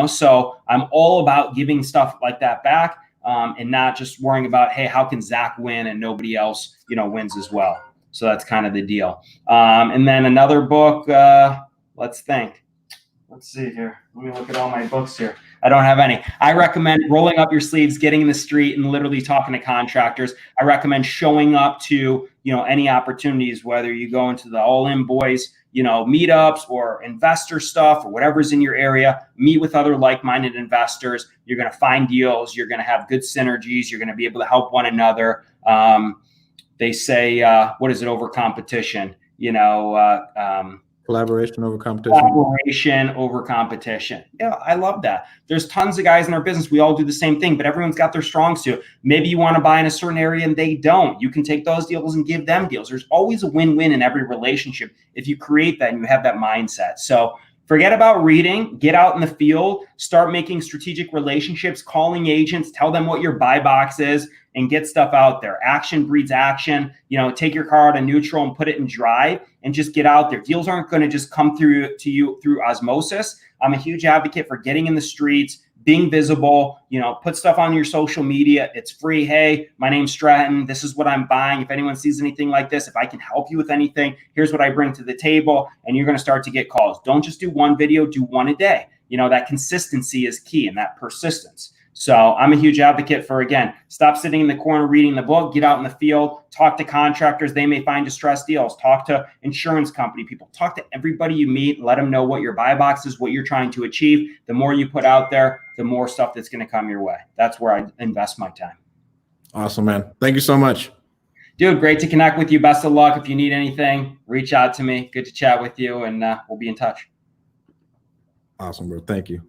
So I'm all about giving stuff like that back and not just worrying about, hey, how can Zack win and nobody else, wins as well. So that's kind of the deal. And then another book, let's think. Let's see here. Let me look at all my books here. I don't have any. I recommend rolling up your sleeves, getting in the street and literally talking to contractors. I recommend showing up to, any opportunities, whether you go into the All In Boys, meetups or investor stuff or whatever's in your area, meet with other like-minded investors. You're going to find deals. You're going to have good synergies. You're going to be able to help one another. They say, what is it, over competition? Collaboration over competition. Collaboration over competition. Yeah, I love that. There's tons of guys in our business. We all do the same thing, but everyone's got their strong suit. Maybe you want to buy in a certain area and they don't. You can take those deals and give them deals. There's always a win-win in every relationship if you create that and you have that mindset. So forget about reading, get out in the field, start making strategic relationships, calling agents, tell them what your buy box is, and get stuff out there. Action breeds action. Take your car out of neutral and put it in drive and just get out there. Deals aren't going to just come through to you through osmosis. I'm a huge advocate for getting in the streets, being visible, put stuff on your social media. It's free. Hey, my name's Stratton. This is what I'm buying. If anyone sees anything like this, if I can help you with anything, here's what I bring to the table. And you're going to start to get calls. Don't just do one video, do one a day. That consistency is key and that persistence. So I'm a huge advocate for, again, stop sitting in the corner reading the book, get out in the field, talk to contractors. They may find distressed deals, talk to insurance company people, talk to everybody you meet, let them know what your buy box is, what you're trying to achieve. The more you put out there, the more stuff that's going to come your way. That's where I invest my time. Awesome, man. Thank you so much. Dude, great to connect with you. Best of luck. If you need anything, reach out to me. Good to chat with you, and we'll be in touch. Awesome, bro. Thank you.